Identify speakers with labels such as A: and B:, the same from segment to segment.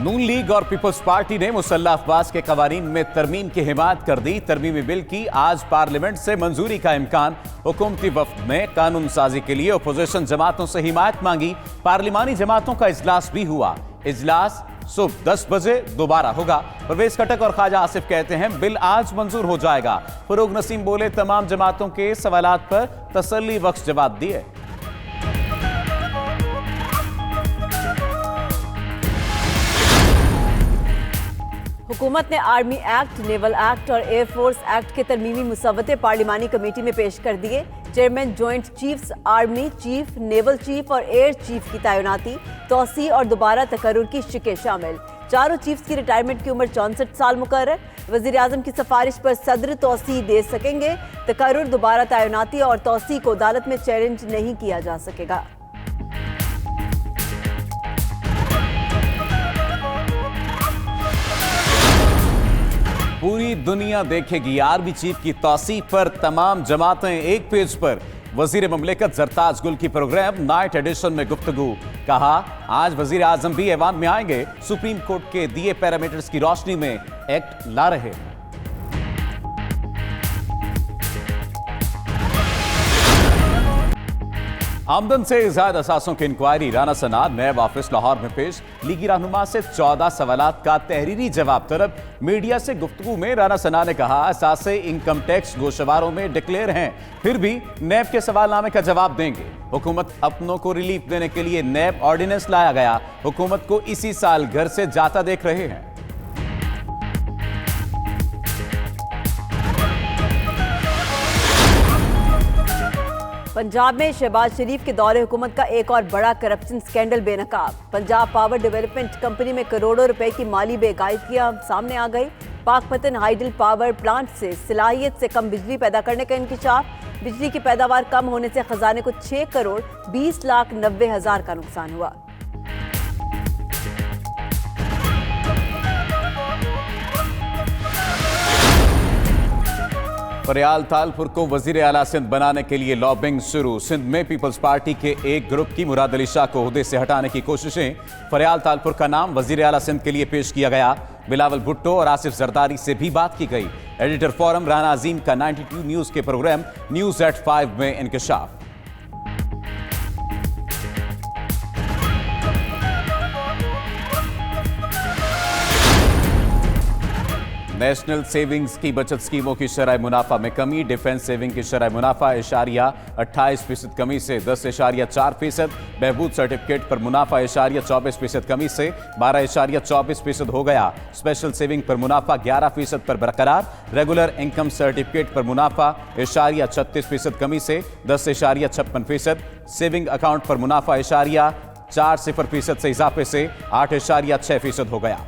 A: नून league और peoples party ने मुसल्लह अफवाज के कवानीन में तरमीम की हिमायत कर दी। तरमीमी बिल की आज पार्लियामेंट से मंजूरी का इम्कान। हुकूमती वफ्द ने कानून साजी के लिए अपोजिशन जमातों से हिमायत मांगी। पार्लिमानी जमातों का इजलास भी हुआ। इजलास सुबह 10 बजे दोबारा होगा। परवेज खटक और ख्वाजा आसिफ कहते हैं बिल आज मंजूर हो जाएगा। फरूक नसीम बोले तमाम जमातों के सवालात पर तसल्ली बख्श जवाब दिए।
B: हुकूमत ने आर्मी एक्ट, नेवल एक्ट और एयरफोर्स एक्ट के तरमीमी मुसव्वदे पार्लिमानी कमेटी में पेश कर दिए। Chairman joint chiefs, army chief, naval chief और एयर चीफ की तैनाती, तौसी और दोबारा तकर्रुर की शिकें शामिल। चारों चीफ्स की रिटायरमेंट की उम्र 64 साल मुकर्रर। वज़ीर आज़म की सिफारिश पर सदर तौसी दे सकेंगे। तकर्रुर, दोबारा तैनाती और तौसी को अदालत में चैलेंज नहीं किया जा सकेगा।
A: पूरी दुनिया देखेगी आर्मी चीफ की तौसीफ पर तमाम जमातें एक पेज पर। वजीर ममलिकत जरताज गुल की प्रोग्राम नाइट एडिशन में गुफ्तगू। कहा आज वजीर आजम भी ऐवान में आएंगे। सुप्रीम कोर्ट के दिए पैरामीटर्स की रोशनी में एक्ट ला रहे हैं। आमदन से ज़ायद असासों की इंक्वायरी राना सना नैब ऑफिस लाहौर में पेश। लीगी रहनुमा से 14 सवालात का तहरीरी जवाब तलब। मीडिया से गुफ्तगू में राना सना ने कहा असासे इनकम टैक्स गोशवारों में डिक्लेयर हैं, फिर भी नैब के सवालनामे का जवाब देंगे। हुकूमत अपनों को रिलीफ देने के लिए नैब ऑर्डिनेंस लाया गया। हुकूमत को इसी साल घर से जाता देख रहे हैं।
B: पंजाब में शहबाज शरीफ के दौरे हुकूमत का एक और बड़ा करप्शन स्कैंडल बेनकाब। पंजाब पावर डेवलपमेंट कंपनी में करोड़ों रुपए की माली बेकायदगियां सामने आ गई। पाकपतन हाइडल पावर प्लांट से सलाहियत से कम बिजली पैदा करने का इंकशाफ। बिजली की पैदावार कम होने से खजाने को 6 करोड़ 20 लाख 90 हजार का नुकसान हुआ।
A: फरियाल तालपुर को वजीर आला सिंध बनाने के लिए लॉबिंग शुरू। सिंध में पीपल्स पार्टी के एक ग्रुप की मुराद अली शाह को ओहदे से हटाने की कोशिशें। फरियाल तालपुर का नाम वजीर आला सिंध के लिए पेश किया गया। बिलावल भुट्टो और आसिफ जरदारी से भी बात की गई। एडिटर फोरम राना अजीम का 92 न्यूज के प्रोग्राम न्यूज एट 5 में इंकशाफ। नेशनल सेविंग्स की बचत स्कीमों की शरह मुनाफा में कमी। डिफेंस सेविंग की शरह मुनाफा 28% कमी से 10.4%। बहबूद सर्टिफिकेट पर मुनाफा 24% कमी से 12.24% हो गया। स्पेशल सेविंग पर मुनाफा 11% पर बरकरार। रेगुलर इनकम सर्टिफिकेट पर मुनाफा 36% कमी से 10.56%। सेविंग अकाउंट पर मुनाफा 4% से इजाफे से 8.6% हो गया।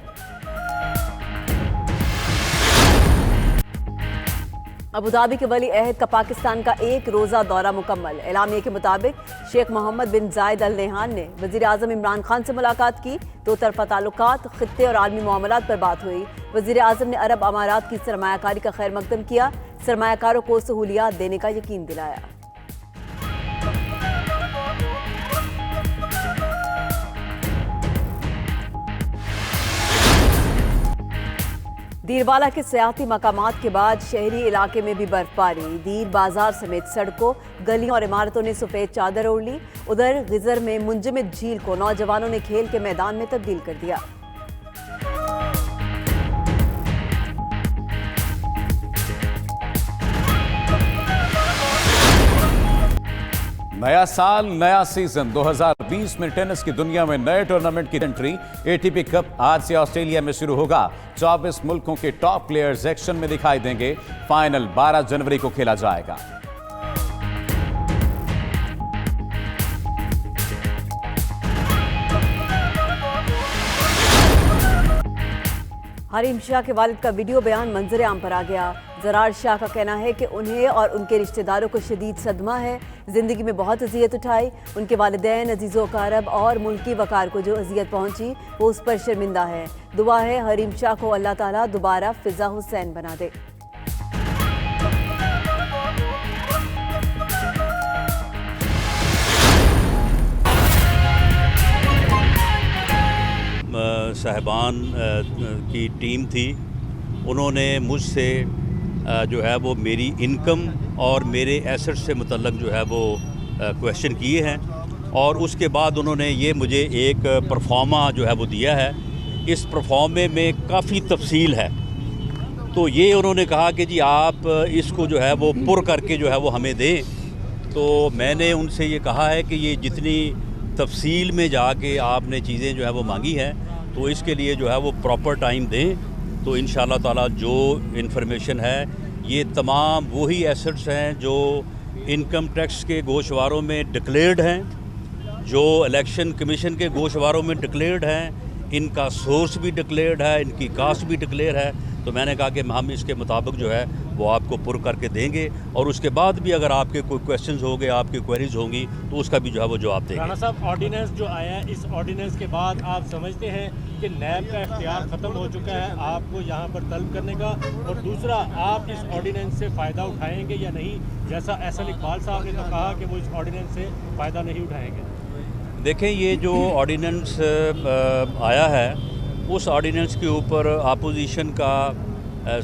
B: अबुधाबी के वली अहद का पाकिस्तान का एक रोज़ा दौरा मुकम्मल। एलामिया के मुताबिक शेख मोहम्मद बिन जायद अल नहयान ने वज़ीर आज़म इमरान खान से मुलाकात की। दो तरफा ताल्लुकात, खित्ते और आलमी मामलात पर बात हुई। वज़ीर आज़म ने अरब अमारात की सरमायाकारी का खैर मकदम किया। सरमायाकारों को सहूलियात देने का यकीन दिलाया। दीरवाला के सियाहती मकामात के बाद शहरी इलाके में भी बर्फबारी। दीर बाजार समेत सड़कों, गलियों और इमारतों ने सफ़ेद चादर ओढ़ ली। उधर गिजर में मुंजमद झील को नौजवानों ने खेल के मैदान में तब्दील कर दिया।
A: नया साल, नया सीजन। 2020 में टेनिस की दुनिया में नए टूर्नामेंट की एंट्री। एटीपी कप आज से ऑस्ट्रेलिया में शुरू होगा। 24 मुल्कों के टॉप प्लेयर्स एक्शन में दिखाई देंगे। फाइनल 12 जनवरी को खेला जाएगा।
B: हरीम शाह के वालिद का वीडियो बयान मंजर आम पर आ गया। जरार शाह का कहना है कि उन्हें और उनके रिश्तेदारों को शदीद सदमा है। जिंदगी में बहुत अजियत उठाई। उनके वालिदैन, अजीज़ो कारब और मुल्की वकार को जो अजियत पहुंची वो उस पर शर्मिंदा है। दुआ है हरीम शाह को अल्लाह ताला दोबारा फिजा हुसैन बना दे।
C: साहिबान की टीम थी, उन्होंने मुझसे जो है वो मेरी इनकम और मेरे एसेट से मुतल्लक जो है वो क्वेश्चन किए हैं, और उसके बाद उन्होंने ये मुझे एक परफॉर्मा जो है वो दिया है। इस परफॉर्मे में काफ़ी तफसील है, तो ये उन्होंने कहा कि जी आप इसको जो है वो पुर करके जो है वो हमें दें। तो मैंने उनसे ये कहा है कि ये जितनी तफसील में जाके आपने चीज़ें जो है वो मांगी हैं, तो इसके लिए जो है वो प्रॉपर टाइम दें। तो इंशाअल्लाह ताला जो इन्फॉर्मेशन है, ये तमाम वही एसेट्स हैं जो इनकम टैक्स के गोशवारों में डिक्लेयर्ड हैं, जो इलेक्शन कमीशन के गोशवारों में डिक्लेयर्ड हैं, इनका सोर्स भी डिक्लेयर्ड है, इनकी कास्ट भी डिक्लेयर है। तो मैंने कहा कि हम इसके मुताबिक जो है वो आपको पुर करके देंगे, और उसके बाद भी अगर आपके कोई क्वेश्चंस होंगे, आपकी क्वेरीज होंगी, तो उसका भी जो है वो जवाब देंगे।
D: राणा साहब, ऑर्डिनेंस जो आया है, इस ऑर्डिनेंस के बाद आप समझते हैं कि नैब का इख्तियार ख़त्म हो चुका है आपको यहाँ पर तलब करने का, और दूसरा आप इस ऑर्डिनेंस से फ़ायदा उठाएंगे या नहीं? जैसा एहसन इकबाल साहब ने तो कहा कि वो इस ऑर्डिनेंस से फ़ायदा नहीं उठाएंगे।
C: देखें, ये जो ऑर्डिनेंस आया है, उस ऑर्डिनेंस के ऊपर अपोजिशन का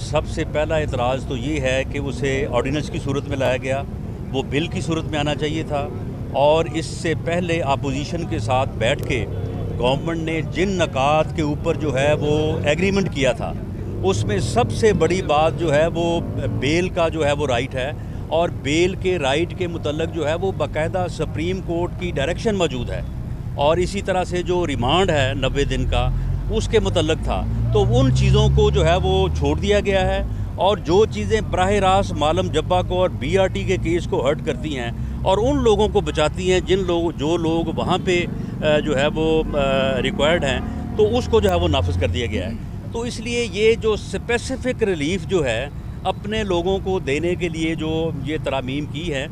C: सबसे पहला एतराज़ तो ये है कि उसे ऑर्डिनेंस की सूरत में लाया गया, वो बिल की सूरत में आना चाहिए था। और इससे पहले अपोजिशन के साथ बैठ के गवर्नमेंट ने जिन नकात के ऊपर जो है वो एग्रीमेंट किया था, उसमें सबसे बड़ी बात जो है वो बेल का जो है वो राइट है, और बेल के राइट के मुतल्लक जो है वो बाकायदा सुप्रीम कोर्ट की डायरेक्शन मौजूद है, और इसी तरह से जो रिमांड है 90 दिन का, उसके मुतल्लक था। तो उन चीज़ों को जो है वो छोड़ दिया गया है, और जो चीज़ें बराह रास्त मालम जब्बा को और BRT के केस को हर्ट करती हैं और उन लोगों को बचाती हैं जो लोग वहाँ पे जो है वो रिक्वायर्ड हैं, तो उसको जो है वो नाफिज कर दिया गया है। तो इसलिए ये जो स्पेसिफिक रिलीफ जो है अपने लोगों को देने के लिए जो ये तरामीम की है,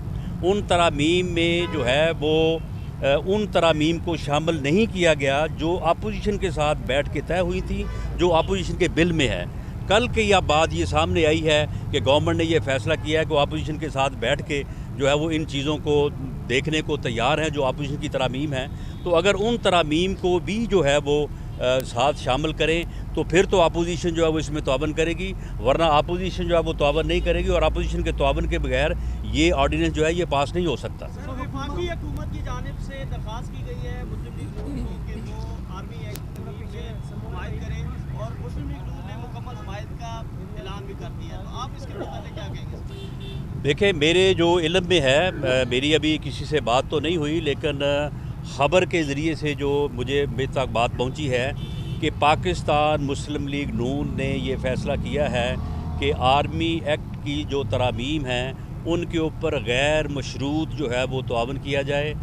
C: उन तरामीम में जो है वो उन तरामीम को शामिल नहीं किया गया जो अपोजिशन के साथ बैठ के तय हुई थी, जो अपोजिशन के बिल में है। कल के या बाद ये सामने आई है कि गवर्नमेंट ने ये फैसला किया है कि वो अपोजिशन के साथ बैठ के जो है वो इन चीज़ों को देखने को तैयार हैं जो अपोजिशन की तरामीम है। तो अगर उन तरामीम को भी जो है वो साथ शामिल करें, तो फिर तो अपोजिशन जो है वो इसमें तौबन करेगी, वरना अपोजिशन जो है वो तौबन नहीं करेगी, और अपोजिशन के तौबन के बगैर ये ऑर्डिनेंस जो है ये पास नहीं हो सकता।
E: वफाकी हुकूमत की जानिब से दरख्वास्त की गई है मुस्लिम लीग नून को कि वो आर्मी एक्ट से हमायत करें, और मुस्लिम लीग नून ने मुकम्मल हमायत का ऐलान भी कर दिया, तो आप इसके मतलब क्या कहेंगे?
C: देखिए, मेरे जो इल्म में है, मेरी अभी किसी से बात तो नहीं हुई, लेकिन ख़बर के ज़रिए से जो मेरे तक बात पहुंची है कि पाकिस्तान मुस्लिम लीग नून ने ये फ़ैसला किया है कि आर्मी एक्ट की जो तरामीम हैं उनके ऊपर गैर मशरूत जो है वो तआवन किया जाए,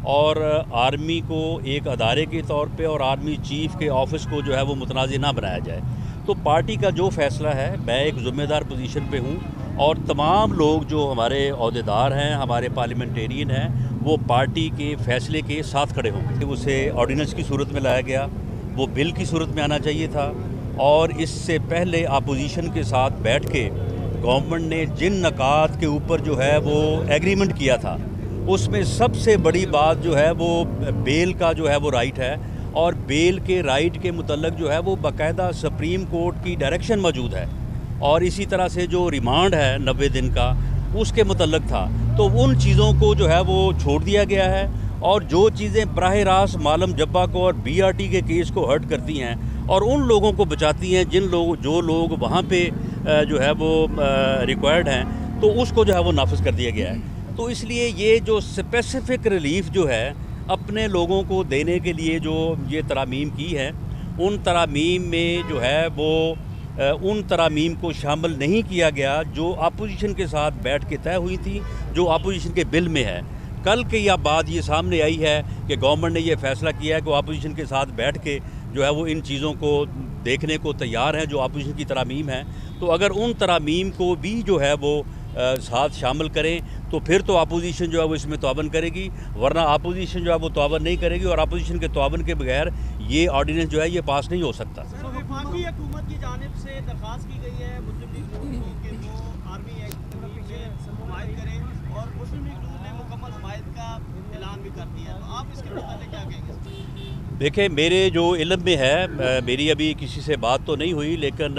C: और आर्मी को एक अदारे के तौर पे और आर्मी चीफ़ के ऑफिस को जो है वो मुतनाज़ ना बनाया जाए। तो पार्टी का जो फ़ैसला है, मैं एक ज़िम्मेदार पोजीशन पे हूँ, और तमाम लोग जो हमारे अहदेदार हैं, हमारे पार्लियामेंटेरियन हैं, वो पार्टी के फ़ैसले के साथ खड़े होंगे। उसे ऑर्डिनेंस की सूरत में लाया गया, वो बिल की सूरत में आना चाहिए था, और इससे पहले अपोजिशन के साथ बैठ के गवर्नमेंट ने जिन नकात के ऊपर जो है वो एग्रीमेंट किया था, उसमें सबसे बड़ी बात जो है वो बेल का जो है वो राइट है, और बेल के राइट के मुतल्लक जो है वो बाकायदा सुप्रीम कोर्ट की डायरेक्शन मौजूद है, और इसी तरह से जो रिमांड है 90 दिन का, उसके मुतल्लक था। तो उन चीज़ों को जो है वो छोड़ दिया गया है, और जो चीज़ें बराह रास्त मालम जब्बा को और BRT के केस को हर्ट करती हैं और उन लोगों को बचाती हैं जो लोग वहाँ पे जो है वो रिक्वायर्ड हैं, तो उसको जो है वो नाफिज कर दिया गया है। तो इसलिए ये जो स्पेसिफिक रिलीफ जो है अपने लोगों को देने के लिए जो ये तरामीम की है, उन तरामीम में जो है वो उन तरामीम को शामिल नहीं किया गया जो अपोजिशन के साथ बैठ के तय हुई थी, जो अपोजिशन के बिल में है। कल के या बाद ये सामने आई है कि गवर्नमेंट ने ये फैसला किया है कि वो अपोजिशन के साथ बैठ के जो है वो इन चीज़ों को देखने को तैयार हैं जो अपोजिशन की तरामीम है। तो अगर उन तरामीम को भी जो है वो साथ शामिल करें, तो फिर तो अपोजिशन जो है वो इसमें तौबन करेगी, वरना अपोजिशन जो है वो तौबन नहीं करेगी, और अपोजिशन के तौबन के बगैर ये ऑर्डिनेंस जो है ये पास नहीं हो सकता।
E: वफाकी हुकूमत की जानिब से दरख्वास्त की गई है मुस्लिम लीग नून को कि वो आर्मी एक्ट से हमायत करें, और मुस्लिम लीग नून ने मुकम्मल हमायत का ऐलान भी कर दिया, तो आप इसके मतलब क्या कहेंगे?
C: देखिए, मेरे जो इल्म में है, मेरी अभी किसी से बात तो नहीं हुई, लेकिन